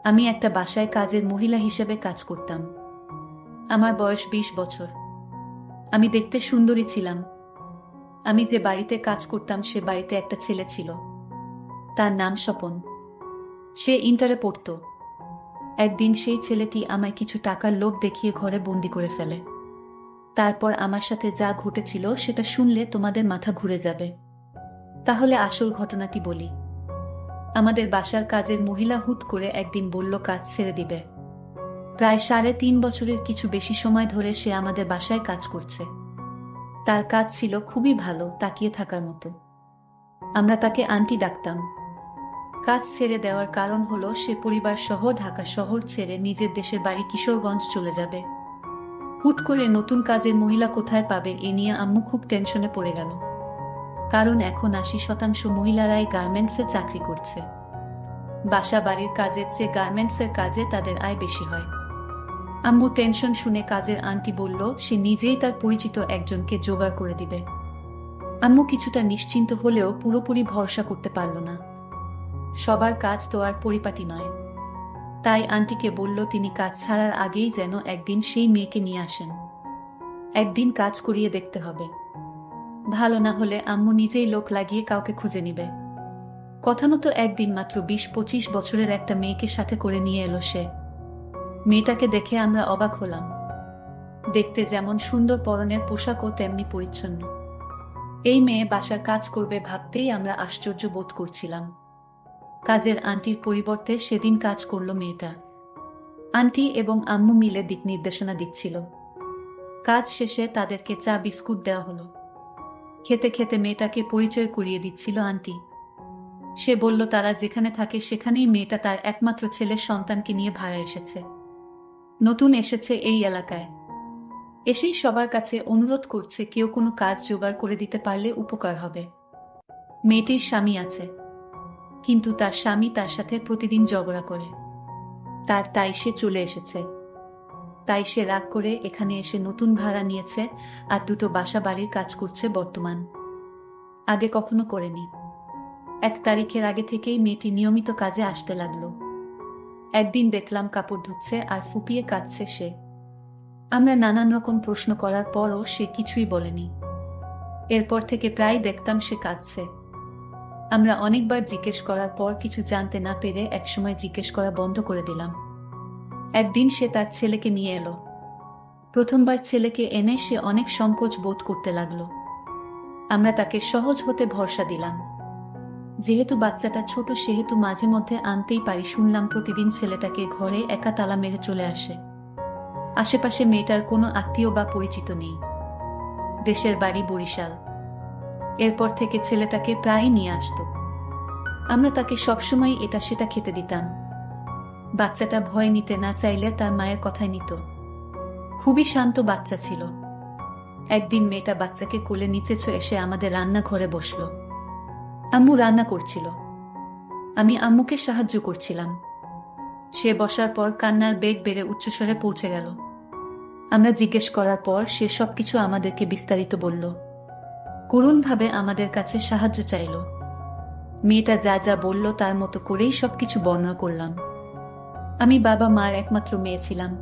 আমি একটা বাসায় কাজের মহিলা হিসেবে কাজ করতাম। আমার বয়স 20 বছর। আমি দেখতে সুন্দরী ছিলাম। আমি যে বাড়িতে কাজ করতাম সে বাড়িতে একটা ছেলে ছিল। তার নাম স্বপন। সে ইন্টারে পড়তো। একদিন সেই ছেলেটি আমায় কিছু টাকার লোভ দেখিয়ে ঘরে বন্দি করে ফেলে। তারপর আমার সাথে যা ঘটেছিল সেটা শুনলে তোমাদের মাথা ঘুরে যাবে। তাহলে আসল ঘটনাটি বলি। আমাদের বাসার কাজের মহিলা হুট করে একদিন বলল কাজ ছেড়ে দিবে। প্রায় 3.5 বছরের কিছু বেশি সময় ধরে সে আমাদের বাসায় কাজ করছে। তার কাজ ছিল খুবই ভালো, তাকিয়ে থাকার মতো। আমরা তাকে আন্টি ডাকতাম। কাজ ছেড়ে দেওয়ার কারণ হলো সে পরিবার সহ ঢাকা শহর ছেড়ে নিজের দেশের বাড়ি কিশোরগঞ্জ চলে যাবে। হুট করে নতুন কাজের মহিলা কোথায় পাবে এ নিয়ে আম্মু খুব টেনশনে পড়ে গেল। কারণ এখন 80% মহিলারাই গার্মেন্টসে চাকরি করছে। বাসা বাড়ির কাজের চেয়ে গার্মেন্টসের কাজে তাদের আয় বেশি হয়। আম্মু টেনশন শুনে কাজের আন্টি বলল সে নিজেই তার পরিচিত একজনকে জোগাড় করে দিবে। আম্মু কিছুটা নিশ্চিন্ত হলেও পুরোপুরি ভরসা করতে পারল না। সবার কাজ তো আর পরিপাটি নয়। তাই আন্টিকে বলল তিনি কাজ ছাড়ার আগেই যেন একদিন সেই মেয়েকে নিয়ে আসেন। একদিন কাজ করিয়ে দেখতে হবে। ভালো না হলে আম্মু নিজেই লোক লাগিয়ে কাউকে খুঁজে নিবে। কথা মতো একদিন মাত্র 20-25 বছরের একটা মেয়েকে সাথে করে নিয়ে এলো সে। মেয়েটাকে দেখে আমরা অবাক হলাম। দেখতে যেমন সুন্দর, পরনের পোশাকও তেমনি পরিচ্ছন্ন। এই মেয়ে বাসার কাজ করবে ভাবতেই আমরা আশ্চর্য বোধ করছিলাম। কাজের আন্টির পরিবর্তে সেদিন কাজ করল মেয়েটা। আন্টি এবং আম্মু মিলে দিক নির্দেশনা দিচ্ছিল। কাজ শেষে তাদেরকে চা বিস্কুট দেওয়া হলো। খেতে খেতে মেয়েটাকে পরিচয় করিয়ে দিচ্ছিল আন্টি। সে বলল তারা যেখানে থাকে সেখানেই মেয়েটা তার একমাত্র ছেলের সন্তানকে নিয়ে ভাড়া এসেছে। নতুন এসেছে এই এলাকায়। এসেই সবার কাছে অনুরোধ করছে কেউ কোনো কাজ জোগাড় করে দিতে পারলে উপকার হবে। মেয়েটির স্বামী আছে, কিন্তু তার স্বামী তার সাথে প্রতিদিন ঝগড়া করে। তাই সে চলে এসেছে। তাই সে রাগ করে এখানে এসে নতুন ভাড়া নিয়েছে আর দুটো বাসা বাড়ির কাজ করছে বর্তমান। আগে কখনো করেনি। 1 তারিখের আগে থেকেই মেয়েটি নিয়মিত কাজে আসতে লাগলো। একদিন দেখলাম কাপড় ধুচ্ছে আর ফুপিয়ে কাঁদছে সে। আমরা নানান রকম প্রশ্ন করার পরও সে কিছুই বলেনি। এরপর থেকে প্রায় দেখতাম সে কাঁদছে। আমরা অনেকবার জিজ্ঞেস করার পর কিছু জানতে না পেরে একসময় জিজ্ঞেস করা বন্ধ করে দিলাম। একদিন সে তার ছেলেকে নিয়ে এলো। প্রথমবার ছেলেকে এনে সে অনেক সংকোচ বোধ করতে লাগলো। আমরা তাকে সহজ হতে ভরসা দিলাম। যেহেতু বাচ্চাটা ছোট সেহেতু মাঝে মধ্যে আনতেই পারি। শুনলাম প্রতিদিন ছেলেটাকে ঘরে একা তালা মেরে চলে আসে। আশেপাশে মেয়েটার কোনো আত্মীয় বা পরিচিত নেই। দেশের বাড়ি বরিশাল। এরপর থেকে ছেলেটাকে প্রায়ই নিয়ে আসতো। আমরা তাকে সবসময় এটা সেটা খেতে দিতাম। বাচ্চাটা ভয় নিতে না চাইলে তার মায়ের কথাই নিত। খুবই শান্ত বাচ্চা ছিল। একদিন মেয়েটা বাচ্চাকে কোলে নিচে এসে আমাদের রান্নাঘরে বসলো। আম্মু রান্না করছিল। আমি আম্মুকে সাহায্য করছিলাম। সে বসার পর কান্নার বেগ বেড়ে উচ্চস্বরে পৌঁছে গেল। আমরা জিজ্ঞেস করার পর সে সবকিছু আমাদেরকে বিস্তারিত বলল। করুণভাবে আমাদের কাছে সাহায্য চাইল। মেয়েটা যা যা বলল তার মতো করেই সবকিছু বর্ণনা করলাম। আমি বাবা মার একমাত্র মেয়ে ছিলাম।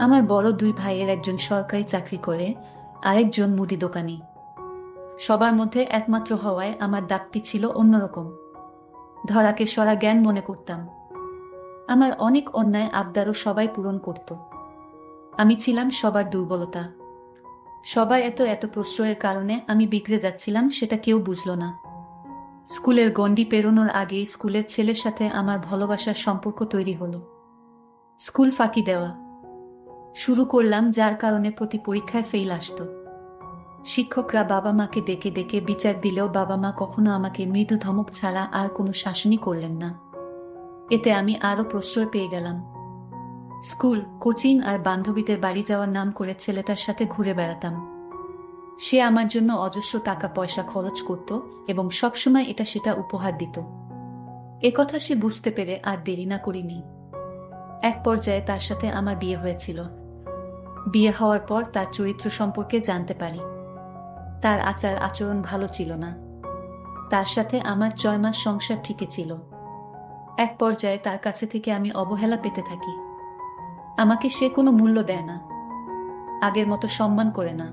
আমার বড় 2 ভাইয়ের একজন সরকারি চাকরি করে, আরেকজন মুদি দোকানি। সবার মধ্যে একমাত্র হওয়ায় আমার দাপটি ছিল অন্যরকম। ধরাকে সরা জ্ঞান মনে করতাম। আমার অনেক অন্যায় আবদারও সবাই পূরণ করত। আমি ছিলাম সবার দুর্বলতা। সবার এত এত প্রশ্রয়ের কারণে আমি বিগড়ে যাচ্ছিলাম, সেটা কেউ বুঝল না। স্কুলের গণ্ডি পেরোনোর আগেই স্কুলের ছেলের সাথে আমার ভালোবাসার সম্পর্ক তৈরি হলো। স্কুল ফাঁকি দেওয়া শুরু করলাম, যার কারণে প্রতি পরীক্ষায় ফেল আসতো। শিক্ষকরা বাবা মাকে ডেকে ডেকে বিচার দিলেও বাবা মা কখনো আমাকে মৃদু ধমক ছাড়া আর কোনো শাসনই করলেন না। এতে আমি আরো প্রশ্রয় পেয়ে গেলাম। স্কুল, কোচিং আর বান্ধবীদের বাড়ি যাওয়ার নাম করে ছেলেটার সাথে ঘুরে বেড়াতাম। সে আমার জন্য অজস্র টাকা পয়সা খরচ করত এবং সবসময় এটা সেটা উপহার দিত। একথা সে বুঝতে পেরে আর দেরি না করিনি। এক পর্যায়ে তার সাথে আমার বিয়ে হয়েছিল। বিয়ে হওয়ার পর তার চরিত্র সম্পর্কে জানতে পারি। তার আচার আচরণ ভালো ছিল না। তার সাথে আমার 6 মাস সংসার ঠিকই ছিল। এক পর্যায়ে তার কাছে থেকে আমি অবহেলা পেতে থাকি। আমাকে সে কোনো মূল্য দেয় না, আগের মতো সম্মান করে না।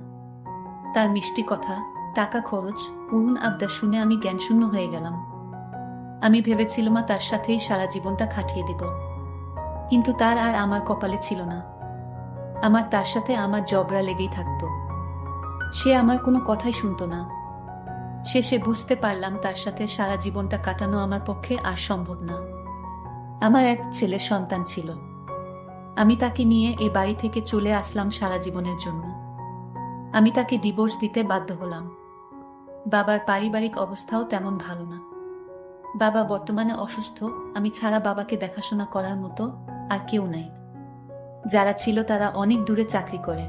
তার মিষ্টি কথা, টাকা খরচ, পুরন আবদার শুনে আমি জ্ঞানশূন্য হয়ে গেলাম। আমি ভেবেছিলাম তার সাথেই সারা জীবনটা কাটিয়ে দিব, কিন্তু তার আর আমার কপালে ছিল না। আমার তার সাথে আমার ঝগড়া লেগেই থাকতো। সে আমার কোনো কথাই শুনতো না। শেষে বুঝতে পারলাম তার সাথে সারা জীবনটা কাটানো আমার পক্ষে আর সম্ভব না। আমার এক ছেলে সন্তান ছিল। আমি তাকে নিয়ে এই বাড়ি থেকে চলে আসলাম সারা জীবনের জন্য। আমি তাকে ডিভোর্স দিতে বাধ্য হলাম। বাবার পারিবারিক অবস্থাও তেমন ভালো না। বাবা বর্তমানে অসুস্থ। আমি ছাড়া বাবাকে দেখাশোনা করার মতো আর কেউ নাই। যারা ছিল তারা অনেক দূরে চাকরি করে।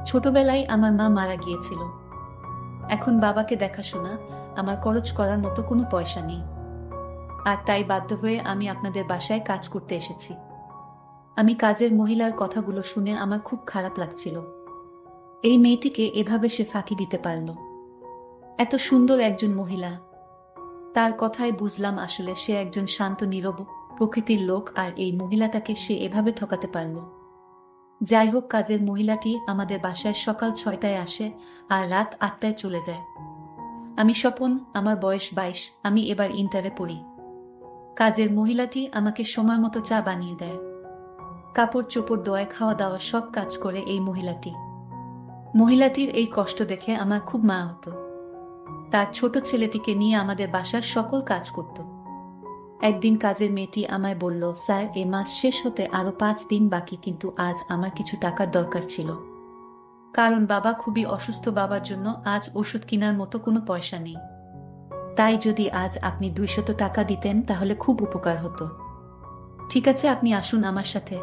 ছোটবেলায় আমার মা মারা গিয়েছিল। এখন বাবাকে দেখাশোনা, আমার খরচ করার মতো কোনো পয়সা নেই। আর তাই বাধ্য হয়ে আমি আপনাদের বাসায় কাজ করতে এসেছি। আমি কাজের মহিলার কথাগুলো শুনে আমার খুব খারাপ লাগছিল। এই মেয়েটিকে এভাবে সে ফাঁকি দিতে পারল। এত সুন্দর একজন মহিলা। তার কথায় বুঝলাম আসলে সে একজন শান্ত নীরব প্রকৃতির লোক, আর এই মহিলাটাকে সে এভাবে ঠকাতে পারল। যাই হোক, কাজের মহিলাটি আমাদের বাসায় সকাল 6টায় আসে আর রাত 8টায় চলে যায়। আমি স্বপন, আমার বয়স 22, আমি এবার ইন্টারে পড়ি। কাজের মহিলাটি আমাকে সময় মতো চা বানিয়ে দেয়। কাপড় চোপড় ধোয়, খাওয়া দাওয়া সব কাজ করে এই মহিলাটি। মহিলাটির এই কষ্ট দেখে আমার খুব মায়া হতো। তার ছোট ছেলেটিকে নিয়ে আমাদের বাসার সকল কাজ করত। একদিন কাজের মেয়েটি আমায় বলল, স্যার, এ মাস শেষ হতে আরো 5 দিন বাকি, কিন্তু আজ আমার কিছু টাকার দরকার ছিল। কারণ বাবা খুবই অসুস্থ, বাবার জন্য আজ ওষুধ কেনার মতো কোনো পয়সা নেই। তাই যদি আজ আপনি 200 টাকা দিতেন তাহলে খুব উপকার হতো। ঠিক আছে, আপনি আসুন আমার সাথে।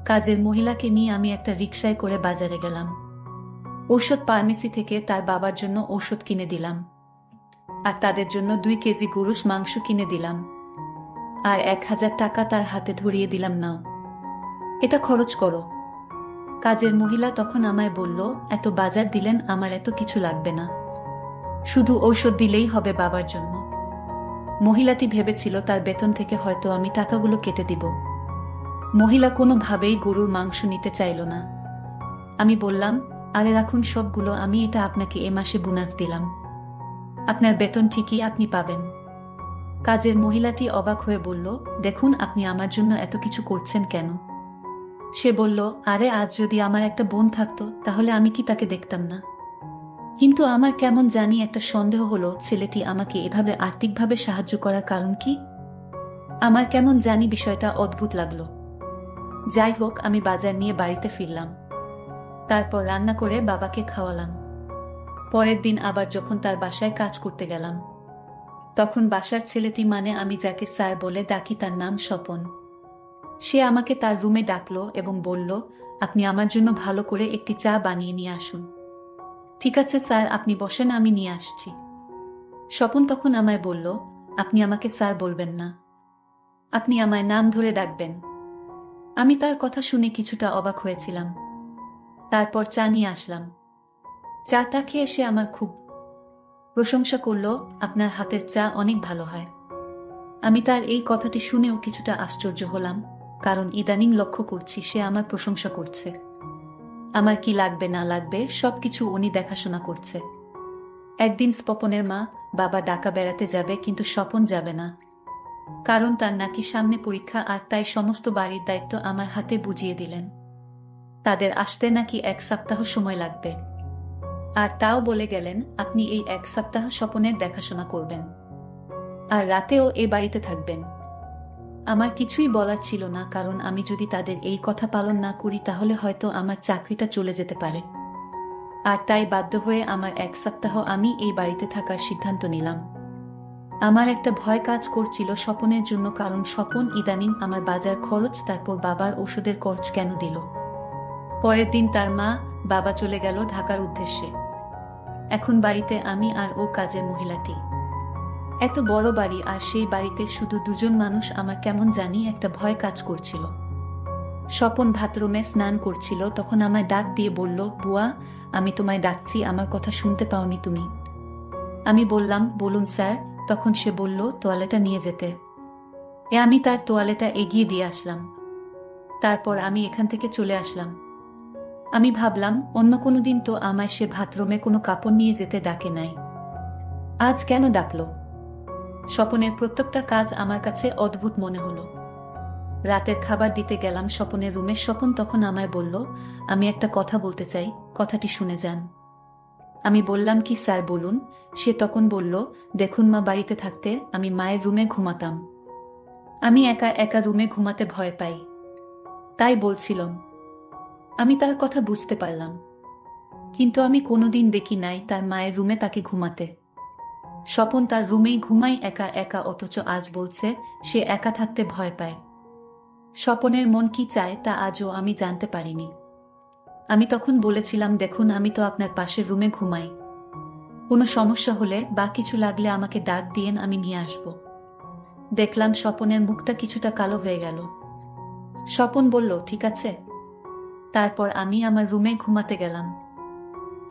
কাজের মহিলাকে নিয়ে আমি একটা রিকশায় করে বাজারে গেলাম। ঔষধ ফার্মেসি থেকে তার বাবার জন্য ঔষধ কিনে দিলাম, আর তাদের জন্য 2 কেজি গরুর মাংস কিনে দিলাম, আর 1000 টাকা তার হাতে ধরিয়ে দিলাম, নাও, এটা খরচ করো। কাজের মহিলা তখন আমায় বলল, এত বাজার দিলেন, আমার এত কিছু লাগবে না, শুধু ঔষধ দিলেই হবে বাবার জন্য। মহিলাটি ভেবেছিল তার বেতন থেকে হয়তো আমি টাকাগুলো কেটে দিব। মহিলা কোনোভাবেই গরুর মাংস নিতে চাইল না। আমি বললাম, আরে রাখুন সবগুলো, আমি এটা আপনাকে এ মাসে বোনাস দিলাম, আপনার বেতন ঠিকই আপনি পাবেন। কাজের মহিলাটি অবাক হয়ে বলল, দেখুন, আপনি আমার জন্য এত কিছু করছেন কেন? সে বলল, আরে আজ যদি আমার একটা বোন থাকতো তাহলে আমি কি তাকে দেখতাম না? কিন্তু আমার কেমন জানি একটা সন্দেহ হলো, ছেলেটি আমাকে এভাবে আর্থিকভাবে সাহায্য করার কারণ কি? আমার কেমন জানি বিষয়টা অদ্ভুত লাগলো। যাই হোক, আমি বাজার নিয়ে বাড়িতে ফিরলাম। তারপর রান্না করে বাবাকে খাওয়ালাম। পরের দিন আবার যখন তার বাসায় কাজ করতে গেলাম, তখন বাসার ছেলেটি, মানে আমি যাকে স্যার বলে ডাকি, তার নাম স্বপন। সে আমাকে তার রুমে ডাকলো এবং বলল, আপনি আমার জন্য ভালো করে একটি চা বানিয়ে নিয়ে আসুন। ঠিক আছে স্যার, আপনি বসেন, আমি নিয়ে আসছি। স্বপন তখন আমায় বলল, আপনি আমাকে স্যার বলবেন না, আপনি আমায় নাম ধরে ডাকবেন। আমি তার কথা শুনে কিছুটা অবাক হয়েছিলাম। তারপর চা নিয়ে আসলাম। চাটা খেয়ে সে আমার খুব প্রশংসা করল, আপনার হাতের চা অনেক ভালো হয়। আমি তার এই কথাটি শুনেও কিছুটা আশ্চর্য হলাম, কারণ ইদানিং লক্ষ্য করছি সে আমার প্রশংসা করছে। আমার কি লাগবে না লাগবে সবকিছু উনি দেখাশোনা করছে। একদিন স্বপনের মা বাবা ঢাকা বেড়াতে যাবে, কিন্তু স্বপন যাবে না, কারণ তার নাকি সামনে পরীক্ষা, আর তাই সমস্ত বাড়ির দায়িত্ব আমার হাতে বুঝিয়ে দিলেন। তাদের আসতে নাকি 1 সপ্তাহ সময় লাগবে, আর তাও বলে গেলেন, আপনি এই 1 সপ্তাহ স্বপনের দেখাশোনা করবেন, আর রাতেও এই বাড়িতে থাকবেন। আমার কিছুই বলার ছিল না, কারণ আমি যদি তাদের এই কথা পালন না করি তাহলে হয়তো আমার চাকরিটা চলে যেতে পারে। আর তাই বাধ্য হয়ে আমার 1 সপ্তাহ আমি এই বাড়িতে থাকার সিদ্ধান্ত নিলাম। আমার একটা ভয় কাজ করছিল স্বপনের জন্য, কারণ স্বপন ইদানিং আমার বাজার খরচ, তারপর বাবার ওষুধের খরচ কেন দিল। পরের দিন তার মা বাবা চলে গেল ঢাকার উদ্দেশ্যে। এখন বাড়িতে আমি আর ও কাজের মহিলাটি। এত বড় বাড়ি, আর সেই বাড়িতে শুধু 2 জন মানুষ, আমার কেমন জানি একটা ভয় কাজ করছিল। স্বপন বাথরুমে স্নান করছিল, তখন আমায় ডাক দিয়ে বলল, বুয়া, আমি তোমায় ডাকছি, আমার কথা শুনতে পাওনি তুমি? আমি বললাম, বলুন স্যার। তখন সে বলল, টয়লেটে নিয়ে যেতে। আমি তার তোয়ালেটা এগিয়ে দিয়ে আসলাম। তারপর আমি এখান থেকে চলে আসলাম। আমি ভাবলাম অন্য কোনো দিন তো আমায় সে বাথরুমে কোনো কাপড় নিয়ে যেতে ডাকে নাই, আজ কেন ডাকলো? স্বপনের প্রত্যেকটা কাজ আমার কাছে অদ্ভুত মনে হলো। রাতের খাবার দিতে গেলাম স্বপনের রুমে। স্বপন তখন আমায় বলল, আমি একটা কথা বলতে চাই, কথাটি শুনে যান। আমি বললাম, কি স্যার বলুন। সে তখন বলল, দেখুন মা বাড়িতে থাকতে আমি মায়ের রুমে ঘুমাতাম। আমি একা একা রুমে ঘুমাতে ভয় পাই, তাই বলছিলাম। আমি তার কথা বুঝতে পারলাম, কিন্তু আমি কোনোদিন দেখি নাই তার মায়ের রুমে তাকে ঘুমাতে। স্বপন তার রুমেই ঘুমাই একা একা, অথচ আজ বলছে সে একা থাকতে ভয় পায়। স্বপনের মন কি চায় তা আজও আমি জানতে পারিনি। আমি তখন বলেছিলাম, দেখুন আমি তো আপনার পাশের রুমে ঘুমাই, কোনো সমস্যা হলে বা কিছু লাগলে আমাকে ডাক দিয়েন, আমি নিয়ে আসব। দেখলাম স্বপনের মুখটা কিছুটা কালো হয়ে গেল। স্বপন বলল, ঠিক আছে। তারপর আমি আমার রুমে ঘুমাতে গেলাম।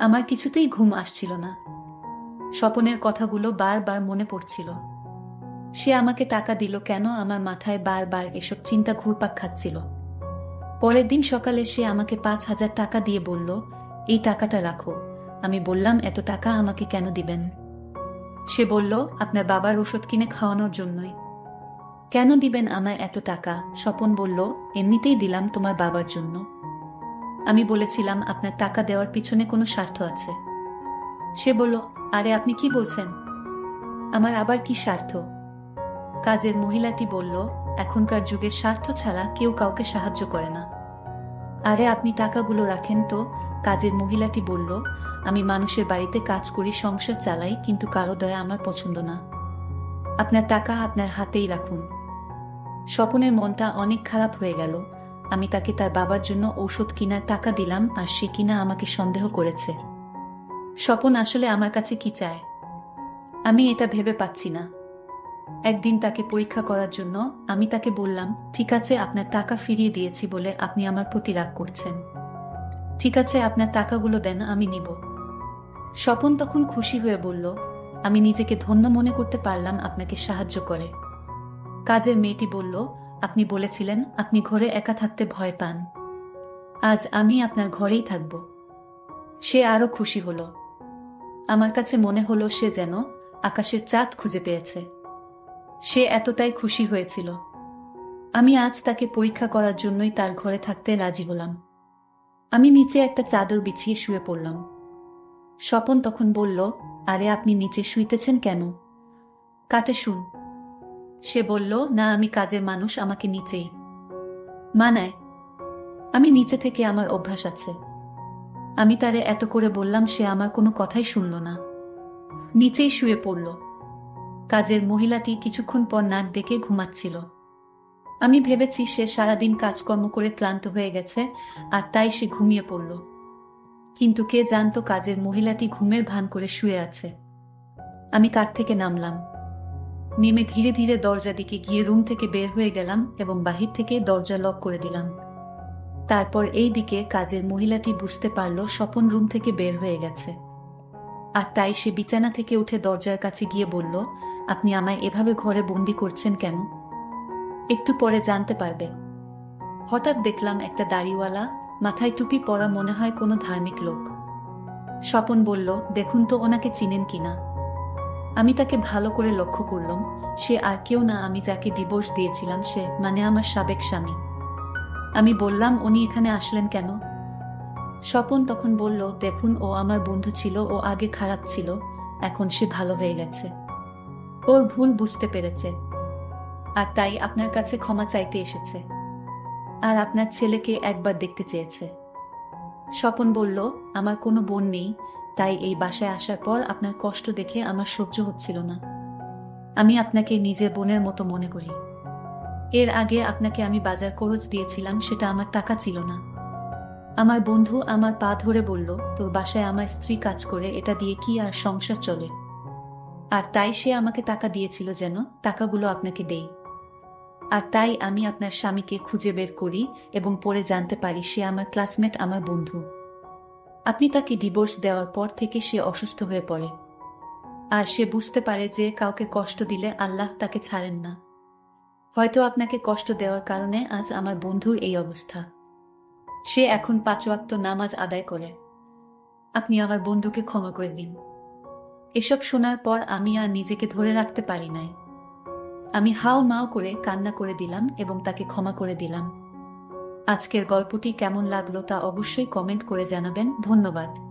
আমার কিছুতেই ঘুম আসছিল না। স্বপনের কথাগুলো বারবার মনে পড়ছিল। সে আমাকে টাকা দিল কেন, আমার মাথায় বারবার এসব চিন্তা ঘুরপাক খাচ্ছিল। পরের দিন সকালে সে আমাকে 5,000 টাকা দিয়ে বলল, এই টাকাটা রাখো। আমি বললাম, এত টাকা আমাকে কেন দিবেন? সে বলল, আপনার বাবার ওষুধ কিনে খাওয়ানোর জন্যই। কেন দিবেন আমায় এত টাকা? স্বপন বলল, এমনিতেই দিলাম তোমার বাবার জন্য। আমি বলেছিলাম, আপনার টাকা দেওয়ার পিছনে কোনো স্বার্থ আছে। সে বলল, আরে আপনি কি বলছেন? আমার আবার কি স্বার্থ? কাজের মহিলাটি বলল, এখনকার যুগে স্বার্থ ছাড়া কেউ কাউকে সাহায্য করে না। আরে আপনি টাকাগুলো রাখেন তো। কাজের মহিলাটি বলল, আমি মানুষের বাড়িতে কাজ করি, সংসার চালাই, কিন্তু কারো দয়া আমার পছন্দ না। আপনার টাকা আপনার হাতেই রাখুন। স্বপনের মনটা অনেক খারাপ হয়ে গেল। আমি তাকে তার বাবার জন্য ঔষধ কিনার টাকা দিলাম, আর সে কিনা আমাকে সন্দেহ করেছে। স্বপন আসলে আমার কাছে কি চায় আমি এটা ভেবে পাচ্ছি না। একদিন তাকে পরীক্ষা করার জন্য আমি তাকে বললাম, ঠিক আছে আপনার টাকা ফিরিয়ে দিয়েছি বলে আপনি আমার প্রতি রাগ করছেন। ঠিক আছে আপনার টাকাগুলো দেন, আমি নিব। স্বপন তখন খুশি হয়ে বলল, আমি নিজেকে ধন্য মনে করতে পারলাম আপনাকে সাহায্য করে। কাজের মেয়েটি বলল, আপনি বলেছিলেন আপনি ঘরে একা থাকতে ভয় পান, আজ আমি আপনার ঘরেই থাকব। সে আরো খুশি হলো। আমার কাছে মনে হলো সে যেন আকাশের চাঁদ খুঁজে পেয়েছে। সে এতটাই খুশি হয়েছিল। আমি আজ তাকে পরীক্ষা করার জন্যই তার ঘরে থাকতে রাজি হলাম। আমি নিচে একটা চাদর বিছিয়ে শুয়ে পড়লাম। স্বপন তখন বলল, আরে আপনি নিচে শুইতেছেন কেন? কাটে শুন। সে বলল, না আমি কাজের মানুষ, আমাকে নিচেই মানায়। আমি নিচে থেকে আমার অভ্যাস আছে। আমি তারে এত করে বললাম, সে আমার কোনো কথাই শুনল না, নিচেই শুয়ে পড়ল। কাজের মহিলাটি কিছুক্ষণ পর নাক ডেকে ঘুমাচ্ছিল। আমি ভেবেছি সে সারাদিন কাজকর্ম করে ক্লান্ত হয়ে গেছে আর তাই সে ঘুমিয়ে পড়ল। কিন্তু কে জানতো কাজের মহিলাটি ঘুমের ভান করে শুয়ে আছে। আমি কাঠ থেকে নামলাম। নেমে ধীরে ধীরে দরজা দিকে গিয়ে রুম থেকে বের হয়ে গেলাম এবং বাহির থেকে দরজা লক করে দিলাম। তারপর এই দিকে কাজের মহিলাটি বুঝতে পারল স্বপন রুম থেকে বের হয়ে গেছে, আর তাই সে বিছানা থেকে উঠে দরজার কাছে গিয়ে বলল, আপনি আমায় এভাবে ঘরে বন্দি করছেন কেন? একটু পরে জানতে পারবে। হঠাৎ দেখলাম একটা দাড়িওয়ালা, মাথায় টুপি পরা, মনে হয় কোনো ধার্মিক লোক। স্বপন বলল, দেখুন তো ওনাকে চিনেন কিনা। আমি তাকে ভালো করে লক্ষ্য করলাম। সে আর কেউ না, আমি যাকে ডিভোর্স দিয়েছিলাম সে, মানে আমার সাবেক স্বামী। আমি বললাম, উনি এখানে আসলেন কেন? স্বপন তখন বলল, দেখুন ও আমার বন্ধু ছিল, ও আগে খারাপ ছিল, এখন সে ভালো হয়ে গেছে। ওর ভুল বুঝতে পেরেছে, আর তাই আপনার কাছে ক্ষমা চাইতে এসেছে, আর আপনার ছেলেকে একবার দেখতে চেয়েছে। স্বপন বলল, আমার কোনো বোন নেই, তাই এই বাসায় আসার পর আপনার কষ্ট দেখে আমার সহ্য হচ্ছিল না। আমি আপনাকে নিজের বোনের মতো মনে করি। এর আগে আপনাকে আমি বাজার খরচ দিয়েছিলাম, সেটা আমার টাকা ছিল না। আমার বন্ধু আমার পা ধরে বলল, তোর বাসায় আমার স্ত্রী কাজ করে, এটা দিয়ে কি আর সংসার চলে? আর তাই সে আমাকে টাকা দিয়েছিল যেন টাকাগুলো আপনাকে দেই। আর তাই আমি আপনার স্বামীকে খুঁজে বের করি এবং পরে জানতে পারি সে আমার ক্লাসমেট, আমার বন্ধু। আপনি তাকে ডিভোর্স দেওয়ার পর থেকে সে অসুস্থ হয়ে পড়ে, আর সে বুঝতে পারে যে কাউকে কষ্ট দিলে আল্লাহ তাকে ছাড়েন না। হয়তো আপনাকে কষ্ট দেওয়ার কারণে আজ আমার বন্ধুর এই অবস্থা। সে এখন ৫ ওয়াক্ত নামাজ আদায় করে। আপনি আমার বন্ধুকে ক্ষমা করে দিন। এসব শোনার পর আমি আর নিজেকে ধরে রাখতে পারি নাই। আমি হাউ-মাউ করে কান্না করে দিলাম এবং তাকে ক্ষমা করে দিলাম। আজকের গল্পটি কেমন লাগলো তা অবশ্যই কমেন্ট করে জানাবেন। ধন্যবাদ।